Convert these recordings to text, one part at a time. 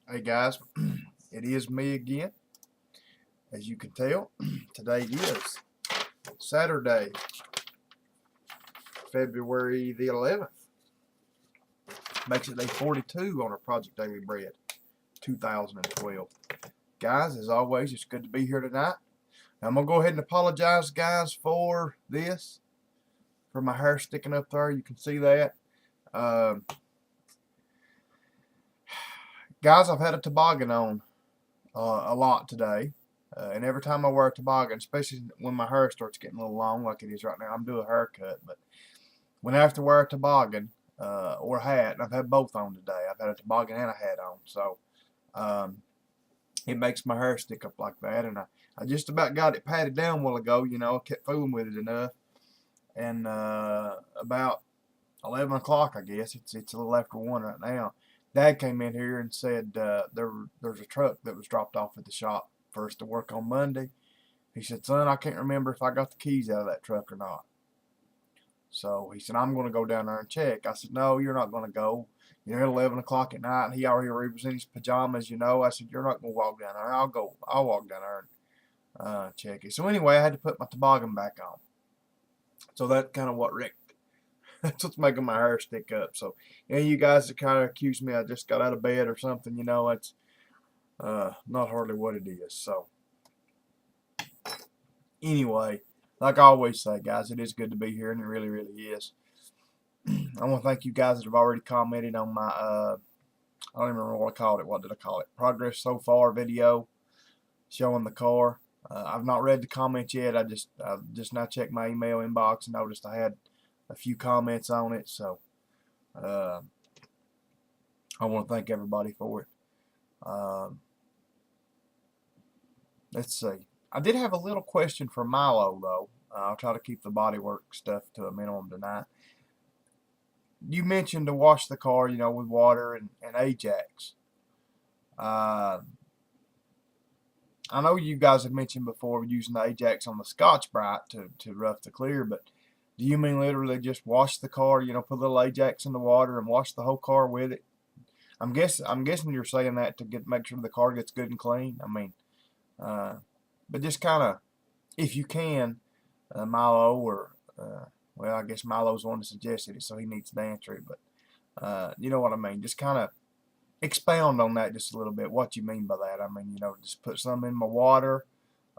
Hey guys, it is me again. As you can tell, today is Saturday, February the 11th. Makes it day 42 on our Project Daily Bread 2012. Guys, as always, it's good to be here tonight. I'm going to go ahead and apologize, guys, for this, for my hair sticking up there. You can see that. Guys, I've had a toboggan on a lot today. And every time I wear a toboggan, especially when my hair starts getting a little long like it is right now, I'm doing a haircut, but when I have to wear a toboggan or a hat, and I've had both on today, I've had a toboggan and a hat on, so it makes my hair stick up like that, and I just about got it patted down a while ago, I kept fooling with it enough, and about 11 o'clock, I guess, it's a little after 1 right now, Dad came in here and said there's a truck that was dropped off at the shop for us to work on Monday. He said, son, I can't remember if I got the keys out of that truck or not. So he said, I'm going to go down there and check. I said, no, you're not going to go. At 11 o'clock at night, and he already was in his pajamas, I said, you're not going to walk down there. I'll walk down there and check it. So anyway, I had to put my toboggan back on. So that's kind of what wrecked. That's what's making my hair stick up. So, you guys that kind of accuse me I just got out of bed or something, it's not hardly what it is. So, anyway, like I always say, guys, it is good to be here, and it really, really is. I want to thank you guys that have already commented on my, I don't even remember what I called it. What did I call it? Progress so far video showing the car. I've not read the comments yet. I just now checked my email inbox and noticed I had a few comments on it. So I want to thank everybody for it. Let's see. I did have a little question for Milo, though. I'll try to keep the bodywork stuff to a minimum tonight. You mentioned to wash the car, with water and Ajax. I know you guys have mentioned before using the Ajax on the Scotch-Brite to rough the clear, but do you mean literally just wash the car, put a little Ajax in the water and wash the whole car with it? I'm guessing you're saying that to make sure the car gets good and clean. I mean, but just kind of, if you can, Milo, or well, I guess Milo's the one that suggested it, so he needs to answer it. But you know what I mean. Just kind of expound on that just a little bit. What you mean by that? I mean, just put some in my water.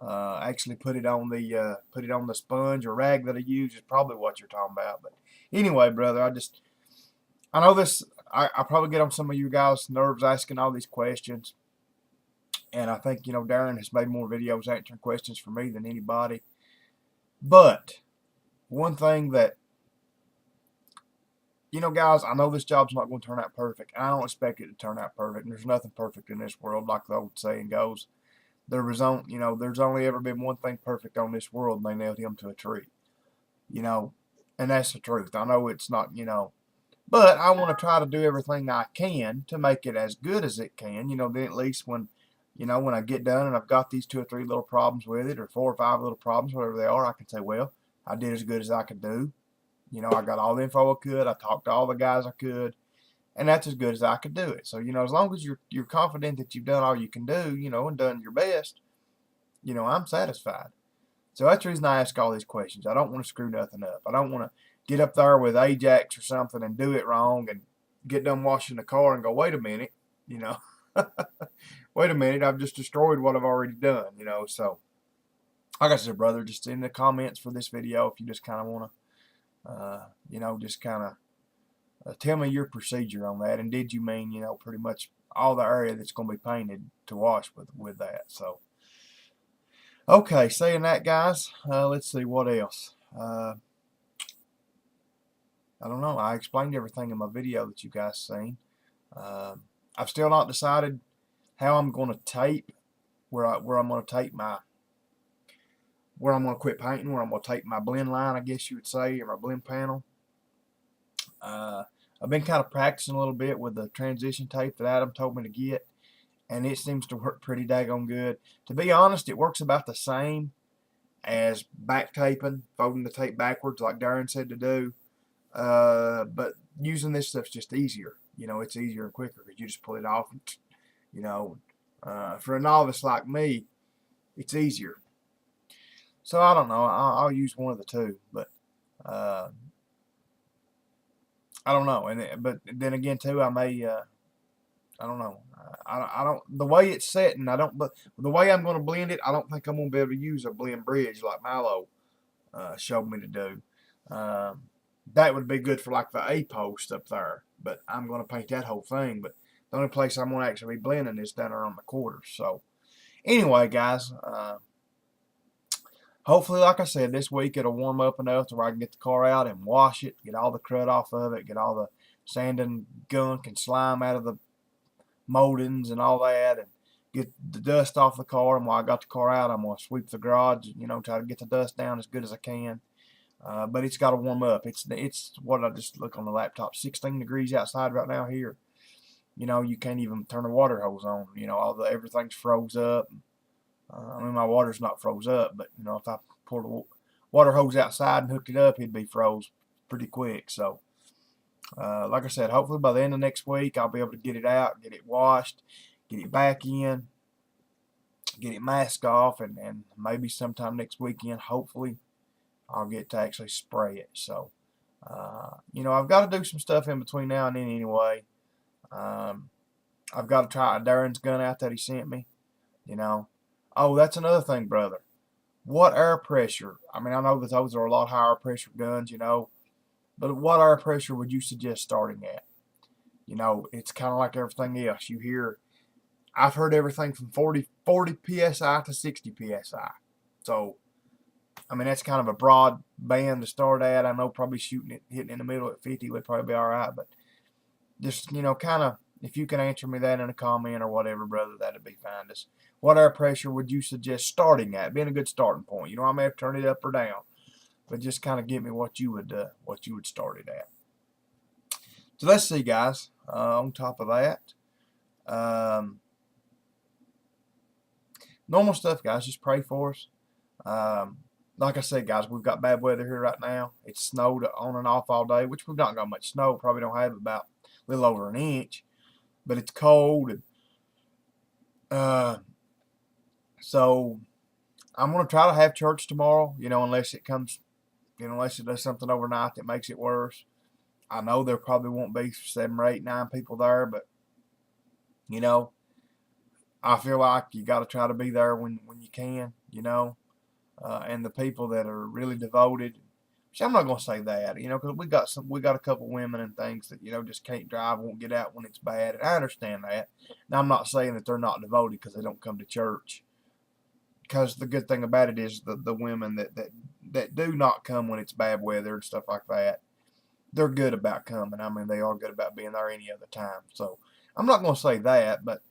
Actually, put it on the sponge or rag that I use is probably what you're talking about. But anyway, brother, I know this. I probably get on some of you guys' nerves asking all these questions, and I think Darren has made more videos answering questions for me than anybody. But one thing that, guys, I know this job's not going to turn out perfect. I don't expect it to turn out perfect. And there's nothing perfect in this world, like the old saying goes. There's only ever been one thing perfect on this world, and they nailed him to a tree. And that's the truth. I know it's not, but I want to try to do everything I can to make it as good as it can. Then at least when I get done and I've got these 2 or 3 little problems with it, or 4 or 5 little problems, whatever they are, I can say, well, I did as good as I could do. I got all the info I could. I talked to all the guys I could, and that's as good as I could do it. So, as long as you're confident that you've done all you can do, and done your best, I'm satisfied. So that's the reason I ask all these questions. I don't want to screw nothing up. I don't want to get up there with Ajax or something and do it wrong and get done washing the car and go, wait a minute, wait a minute, I've just destroyed what I've already done, So, like I said, brother, just in the comments for this video, if you just kind of want to, just kind of tell me your procedure on that. And did you mean, pretty much all the area that's going to be painted to wash with that? So, okay, saying that, guys, let's see what else. I don't know. I explained everything in my video that you guys seen. I've still not decided how I'm going to tape, where I'm going to tape where I'm going to quit painting, where I'm going to tape my blend line, I guess you would say, or my blend panel. I've been kind of practicing a little bit with the transition tape that Adam told me to get, and it seems to work pretty daggone good. To be honest, it works about the same as back taping, folding the tape backwards like Darren said to do. But using this stuff's just easier. It's easier and quicker because you just pull it off and, You know, for a novice like me, it's easier. So I don't know. I'll use one of the two, but uh, I don't know. But then again, too, I may. I don't know. I don't. The way it's setting, I don't. But the way I'm going to blend it, I don't think I'm going to be able to use a blend bridge like Milo showed me to do. Um, that would be good for like the A post up there, but I'm going to paint that whole thing. But the only place I'm going to actually be blending is down there on the quarters. So anyway, guys, hopefully, like I said, this week it'll warm up enough to where I can get the car out and wash it, get all the crud off of it, get all the sand and gunk and slime out of the moldings and all that, and get the dust off the car. And while I got the car out, I'm going to sweep the garage, try to get the dust down as good as I can. But it's got to warm up. It's what I just look on the laptop, 16 degrees outside right now here. You can't even turn the water hose on. Everything's froze up. I mean, my water's not froze up, but if I pulled the water hose outside and hooked it up, it'd be froze pretty quick. So, like I said, hopefully by the end of next week, I'll be able to get it out, get it washed, get it back in, get it masked off, and maybe sometime next weekend, hopefully, I'll get to actually spray it. So, I've got to do some stuff in between now and then anyway. I've got to try Darren's gun out that he sent me. Oh, that's another thing, brother. What air pressure? I mean, I know that those are a lot higher pressure guns, but what air pressure would you suggest starting at? It's kind of like everything else. I've heard everything from 40 psi to 60 psi. So, I mean, that's kind of a broad band to start at. I know probably hitting in the middle at 50 would probably be all right, but just, kind of, if you can answer me that in a comment or whatever, brother, that'd be fine. Just what air pressure would you suggest starting at? Being a good starting point. I may have to turn it up or down, but just kind of give me what you would start it at. So let's see, guys. On top of that, normal stuff, guys. Just pray for us. Like I said, guys, we've got bad weather here right now. It's snowed on and off all day, which we've not got much snow. Probably don't have about a little over an inch, but it's cold. And so I'm going to try to have church tomorrow, unless it comes, unless it does something overnight that makes it worse. I know there probably won't be 7 or 8, 9 people there, but, I feel like you got to try to be there when you can, and the people that are really devoted. See, I'm not going to say that, because we got a couple women and things that, just can't drive, won't get out when it's bad, and I understand that. Now, I'm not saying that they're not devoted because they don't come to church. Because the good thing about it is the women that do not come when it's bad weather and stuff like that, they're good about coming. I mean, they are good about being there any other time. So I'm not going to say that, but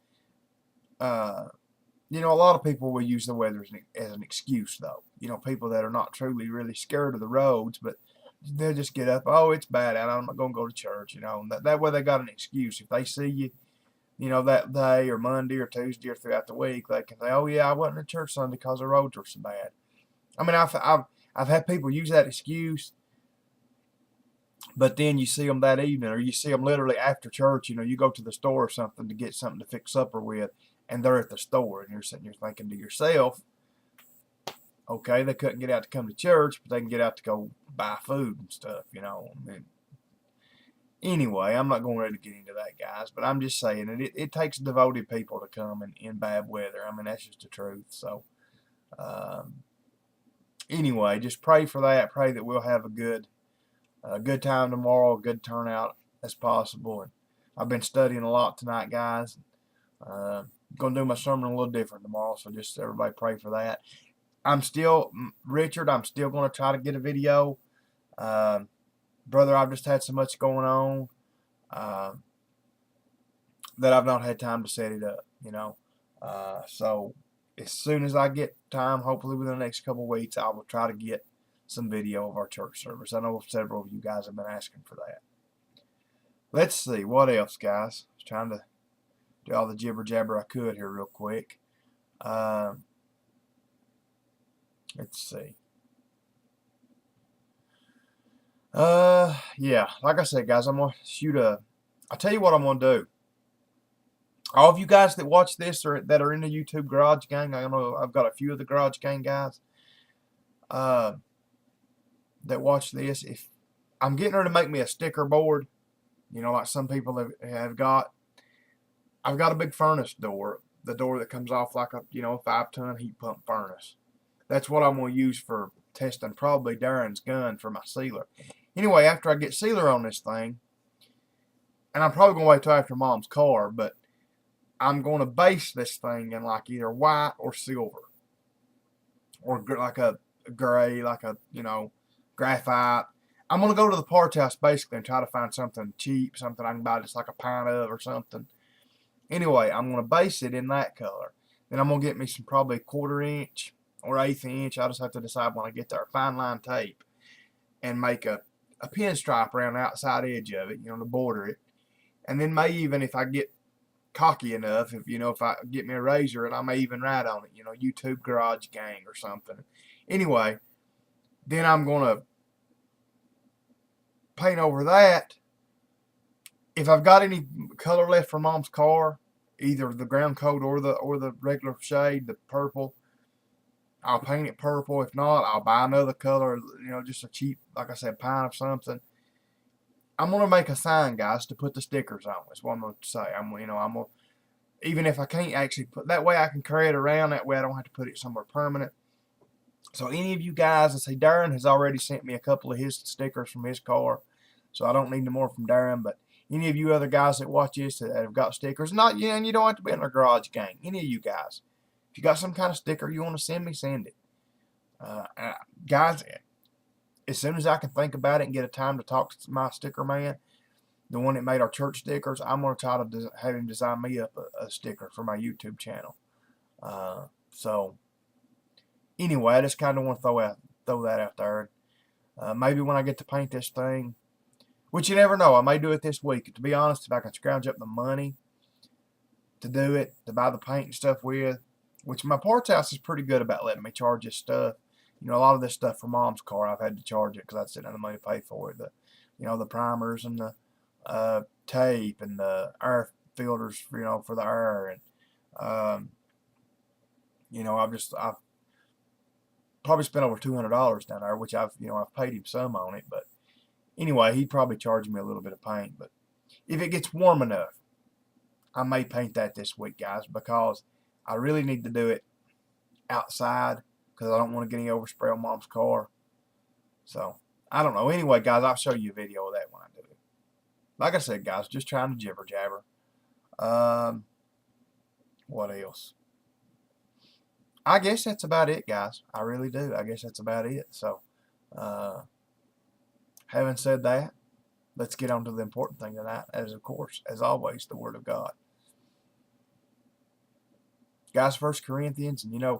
a lot of people will use the weather as an excuse, though. People that are not truly really scared of the roads, but they'll just get up. Oh, it's bad out. I'm not going to go to church. And that way they got an excuse. If they see you, that day or Monday or Tuesday or throughout the week, they can say, "Oh yeah, I wasn't at church Sunday because the roads were so bad." I mean, I've had people use that excuse, but then you see them that evening, or you see them literally after church. You go to the store or something to get something to fix supper with, and they're at the store, and you're sitting there thinking to yourself, "Okay, they couldn't get out to come to church, but they can get out to go buy food and stuff." I mean, anyway, I'm not going to get into that, guys, but I'm just saying it takes devoted people to come in bad weather. I mean, that's just the truth. So, anyway, just pray for that. Pray that we'll have a good time tomorrow, a good turnout as possible. And I've been studying a lot tonight, guys. Going to do my sermon a little different tomorrow, so just everybody pray for that. Richard, I'm still going to try to get a video. Brother, I've just had so much going on that I've not had time to set it up, so as soon as I get time, hopefully within the next couple of weeks, I will try to get some video of our church service. I know several of you guys have been asking for that. Let's see, what else, guys? I was trying to do all the jibber jabber I could here real quick. Let's see. Yeah, like I said, guys, I'm going to I'll tell you what I'm going to do. All of you guys that watch this or that are in the YouTube Garage Gang, I know I've got a few of the Garage Gang guys that watch this. If I'm getting her to make me a sticker board, like some people have got, I've got a big furnace door, the door that comes off like a 5-ton heat pump furnace. That's what I'm going to use for testing probably Darren's gun for my sealer. Anyway, after I get sealer on this thing, and I'm probably going to wait till after Mom's car, but I'm going to base this thing in like either white or silver, or like a gray, like a graphite. I'm going to go to the parts house basically and try to find something cheap, something I can buy just like a pint of or something. Anyway, I'm going to base it in that color. Then I'm going to get me some probably 1/4 inch or 1/8 inch. I'll just have to decide when I get there. Fine line tape and make a pinstripe around the outside edge of it, to border it. And then may even, if I get cocky enough, if I get me a razor, and I may even write on it, YouTube Garage Gang or something. Anyway, then I'm going to paint over that. If I've got any color left from Mom's car, either the ground coat or the regular shade, the purple, I'll paint it purple. If not, I'll buy another color, just a cheap, like I said, pint of something. I'm gonna make a sign, guys, to put the stickers on. That's what I'm gonna say. I'm gonna, even if I can't actually put, that way I can carry it around. That way I don't have to put it somewhere permanent. So any of you guys, I say Darren has already sent me a couple of his stickers from his car, so I don't need no more from Darren. But any of you other guys that watch this that have got stickers, and you don't have to be in our Garage Gang. Any of you guys, if you got some kind of sticker you want to send me, send it. Guys, as soon as I can think about it and get a time to talk to my sticker man, the one that made our church stickers, I'm going to try to have him design me up a sticker for my YouTube channel. So anyway, I just kind of want to throw that out there. Maybe when I get to paint this thing, which you never know, I may do it this week. To be honest, if I can scrounge up the money to do it, to buy the paint and stuff with, which my parts house is pretty good about letting me charge this stuff. A lot of this stuff for Mom's car, I've had to charge it because I didn't have the money to pay for it. The primers and the tape and the air filters, for the air, and I've probably spent over $200 down there, which I've paid him some on it, but anyway, he'd probably charge me a little bit of paint. But if it gets warm enough, I may paint that this week, guys, because I really need to do it outside because I don't want to get any overspray on Mom's car. So I don't know. Anyway, guys, I'll show you a video of that when I do it. Like I said, guys, just trying to jibber jabber. What else? I guess that's about it, guys. I really do. I guess that's about it. So, having said that, let's get on to the important thing tonight, as of course, as always, the Word of God. Guys, 1 Corinthians, and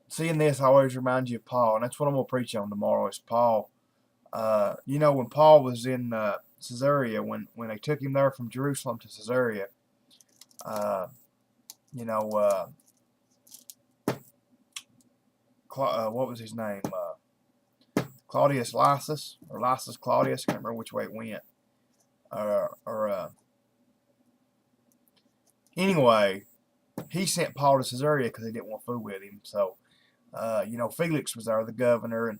seeing this always reminds you of Paul, and that's what I'm going to preach on tomorrow is Paul. When Paul was in Caesarea, when they took him there from Jerusalem to Caesarea, what was his name? Claudius Lysis, or Lysis Claudius, I can't remember which way it went. Anyway, he sent Paul to Caesarea because he didn't want to fool with him. So, Felix was there, the governor,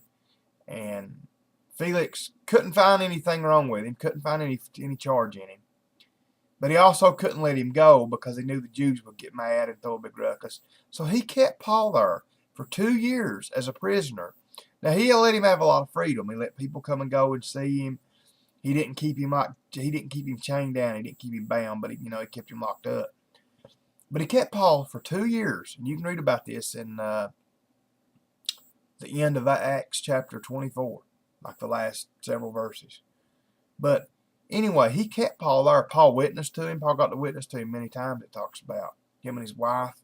and Felix couldn't find anything wrong with him, couldn't find any charge in him. But he also couldn't let him go because he knew the Jews would get mad and throw a big ruckus. So he kept Paul there for 2 years as a prisoner. Now, he let him have a lot of freedom. He let people come and go and see him. He didn't keep him chained down. He didn't keep him bound, but he kept him locked up. But he kept Paul for 2 years, and you can read about this in the end of Acts chapter 24, like the last several verses. But anyway, he kept Paul there. Paul witnessed to him. Paul got to witness to him many times. It talks about him and his wife.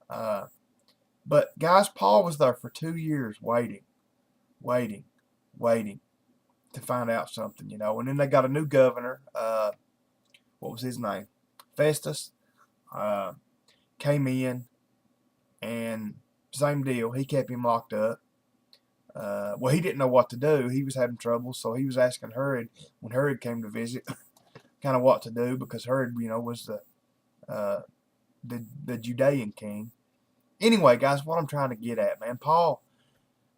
But guys, Paul was there for 2 years waiting to find out something, And then they got a new governor. What was his name? Festus. Came in, and same deal. He kept him locked up. Well, he didn't know what to do. He was having trouble, so he was asking Herod when Herod came to visit, kind of what to do, because Herod, was the the Judean king. Anyway, guys, what I'm trying to get at, man, Paul,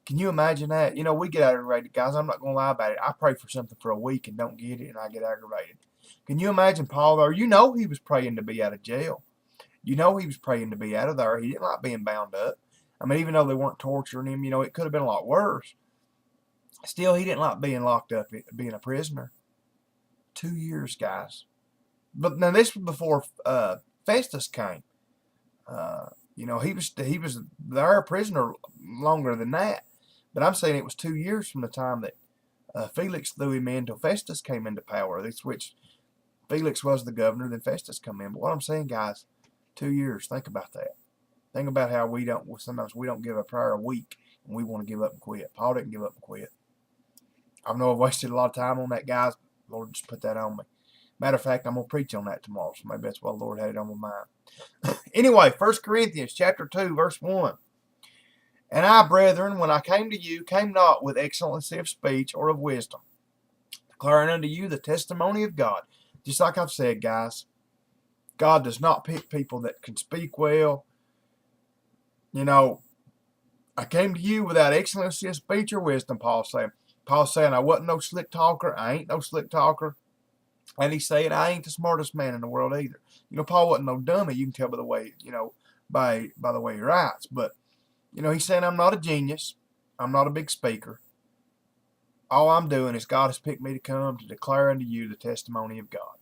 can you imagine that? You know, we get aggravated, guys. I'm not going to lie about it. I pray for something for a week and don't get it, and I get aggravated. Can you imagine Paul there? You know he was praying to be out of jail. You know he was praying to be out of there. He didn't like being bound up. I mean, even though they weren't torturing him, you know, it could have been a lot worse. Still, he didn't like being locked up, being a prisoner. 2 years, guys. But now this was before Festus came. You know, he was there a prisoner longer than that. But I'm saying it was 2 years from the time that Felix threw him in until Festus came into power. They switched. Felix was the governor, then Festus come in. But what I'm saying, guys, 2 years. Think about that. Think about how sometimes we don't give a prayer a week and we want to give up and quit. Paul didn't give up and quit. I know I've wasted a lot of time on that, guys. Lord, just put that on me. Matter of fact, I'm going to preach on that tomorrow, so maybe that's why the Lord had it on my mind. Anyway, 1 Corinthians chapter 2, verse 1. And I, brethren, when I came to you, came not with excellency of speech or of wisdom, declaring unto you the testimony of God. Just like I've said, guys, God does not pick people that can speak well. You know, I came to you without excellency of speech or wisdom, Paul's saying. Paul's saying I wasn't no slick talker. I ain't no slick talker. And he's saying I ain't the smartest man in the world either. You know, Paul wasn't no dummy. You can tell by the way, you know, by the way he writes. But, you know, he's saying I'm not a genius. I'm not a big speaker. All I'm doing is God has picked me to come to declare unto you the testimony of God.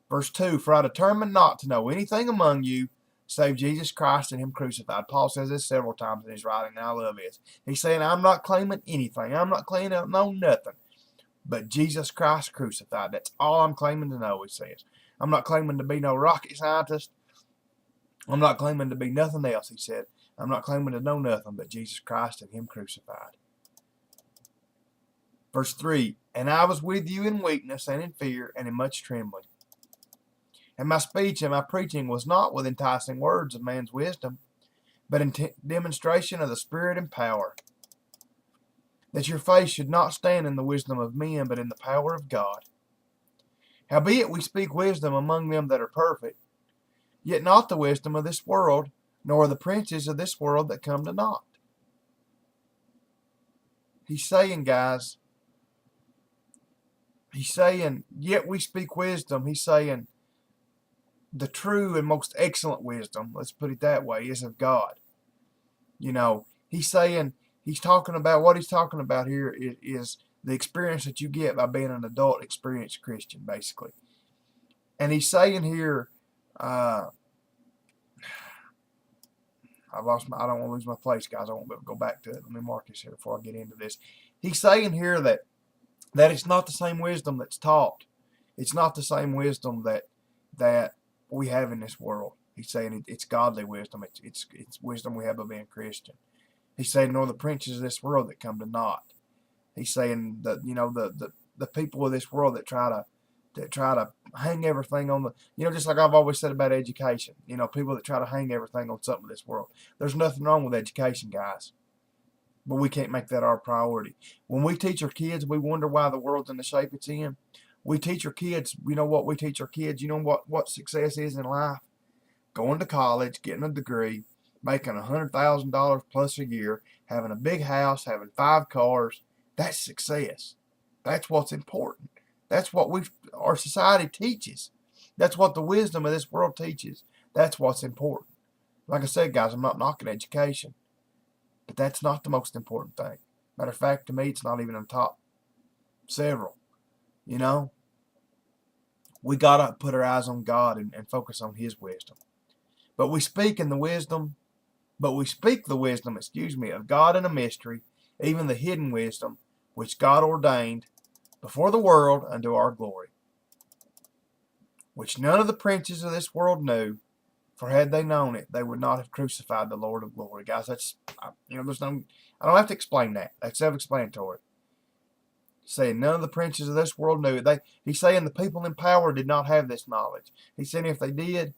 Verse 2, for I determined not to know anything among you save Jesus Christ and him crucified. Paul says this several times in his writing, and I love this. He's saying, I'm not claiming anything. I'm not claiming to know nothing but Jesus Christ crucified. That's all I'm claiming to know, he says. I'm not claiming to be no rocket scientist. I'm not claiming to be nothing else, he said. I'm not claiming to know nothing but Jesus Christ and him crucified. Verse 3, and I was with you in weakness and in fear and in much trembling. And my speech and my preaching was not with enticing words of man's wisdom, but in demonstration of the Spirit and power, that your faith should not stand in the wisdom of men, but in the power of God. Howbeit we speak wisdom among them that are perfect, yet not the wisdom of this world, nor the princes of this world that come to naught. He's saying, guys, he's saying, yet we speak wisdom. He's saying, the true and most excellent wisdom, let's put it that way, is of God. You know, he's saying, he's talking about, what he's talking about here is the experience that you get by being an adult experienced Christian, basically. And he's saying here, I don't want to lose my place, guys. I won't be able to go back to it. Let me mark this here before I get into this. He's saying here that it's not the same wisdom that's taught. It's not the same wisdom that we have in this world. He's saying it's godly wisdom. It's wisdom we have of being Christian. He's saying nor the princes of this world that come to naught. He's saying that, you know, the people of this world that try to hang everything on the, you know, just like I've always said about education. You know, people that try to hang everything on something of this world. There's nothing wrong with education, guys. But we can't make that our priority. When we teach our kids, we wonder why the world's in the shape it's in. We teach our kids, you know what we teach our kids? You know what success is in life? Going to college, getting a degree, making $100,000 plus a year, having a big house, having 5 cars. That's success. That's what's important. That's what our society teaches. That's what the wisdom of this world teaches. That's what's important. Like I said, guys, I'm not knocking education, but that's not the most important thing. Matter of fact, to me, it's not even on top several. You know, we got to put our eyes on God and focus on his wisdom. But we speak the wisdom, of God in a mystery, even the hidden wisdom, which God ordained before the world unto our glory, which none of the princes of this world knew, for had they known it, they would not have crucified the Lord of glory. Guys, that's, you know, I don't have to explain that. That's self-explanatory. Saying none of the princes of this world knew it. He's saying the people in power did not have this knowledge. He's saying if they did,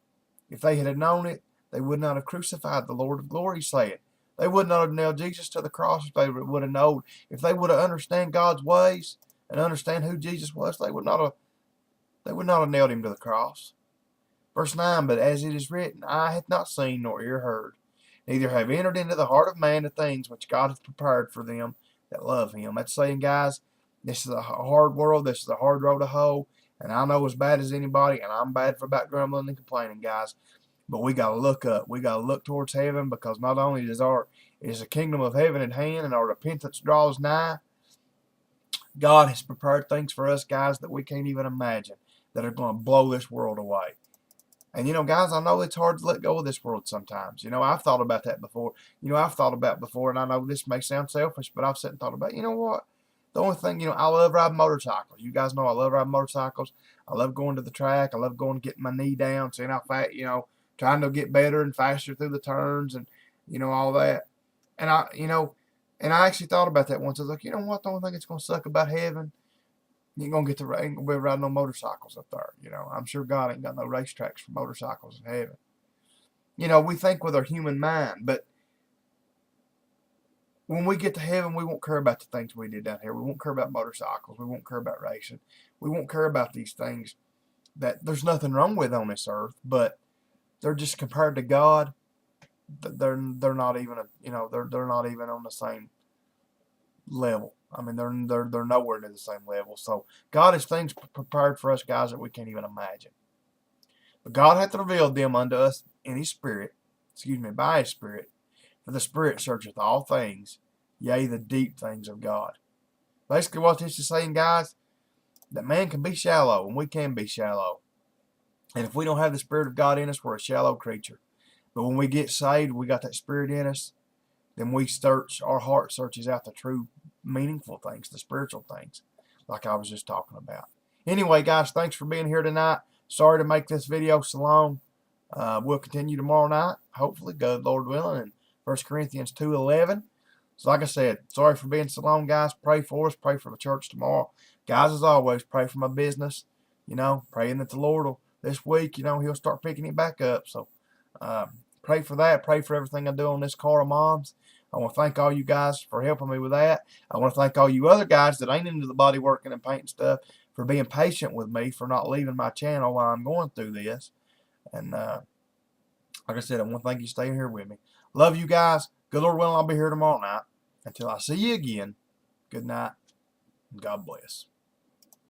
if they had known it, they would not have crucified the Lord of glory, saying. They would not have nailed Jesus to the cross if they would have known. If they would have understand God's ways and understand who Jesus was, they would not have nailed him to the cross. Verse 9, but as it is written, eye hath not seen nor ear heard, neither have entered into the heart of man the things which God hath prepared for them that love him. That's saying, guys, this is a hard world. This is a hard road to hoe. And I know as bad as anybody, and I'm bad for about grumbling and complaining, guys. But we got to look up. We got to look towards heaven, because not only is the kingdom of heaven at hand and our repentance draws nigh, God has prepared things for us, guys, that we can't even imagine, that are going to blow this world away. And, guys, I know it's hard to let go of this world sometimes. I've thought about that before. I've thought about before, and I know this may sound selfish, but I've sat and thought about, you know what? The only thing, I love riding motorcycles. You guys know I love riding motorcycles. I love going to the track. I love going and getting my knee down, seeing how fast, trying to get better and faster through the turns and, all that. And and I actually thought about that once. I was like, you know what? The only thing that's going to suck about heaven, you ain't going to be riding no motorcycles up there. I'm sure God ain't got no racetracks for motorcycles in heaven. We think with our human mind, but when we get to heaven, we won't care about the things we did down here. We won't care about motorcycles. We won't care about racing. We won't care about these things that there's nothing wrong with on this earth, but they're just compared to God. They're not even they're not even on the same level. I mean, they're nowhere near the same level. So God has things prepared for us, guys, that we can't even imagine. But God hath revealed them unto us in His Spirit, by His Spirit. For the Spirit searcheth all things, yea, the deep things of God. Basically, what this is saying, guys, that man can be shallow, and we can be shallow. And if we don't have the Spirit of God in us, we're a shallow creature. But when we get saved, we got that Spirit in us, then our heart searches out the true, meaningful things, the spiritual things, like I was just talking about. Anyway, guys, thanks for being here tonight. Sorry to make this video so long. We'll continue tomorrow night, hopefully, God, Lord willing, in 1 Corinthians 2:11. So like I said, sorry for being so long, guys. Pray for us. Pray for the church tomorrow. Guys, as always, pray for my business. Praying that the Lord will, this week, He'll start picking it back up. So pray for that. Pray for everything I do on this car of Mom's. I want to thank all you guys for helping me with that. I want to thank all you other guys that ain't into the body working and painting stuff for being patient with me, for not leaving my channel while I'm going through this. And like I said, I want to thank you for staying here with me. Love you guys. Good Lord willing, I'll be here tomorrow night. Until I see you again, good night, and God bless.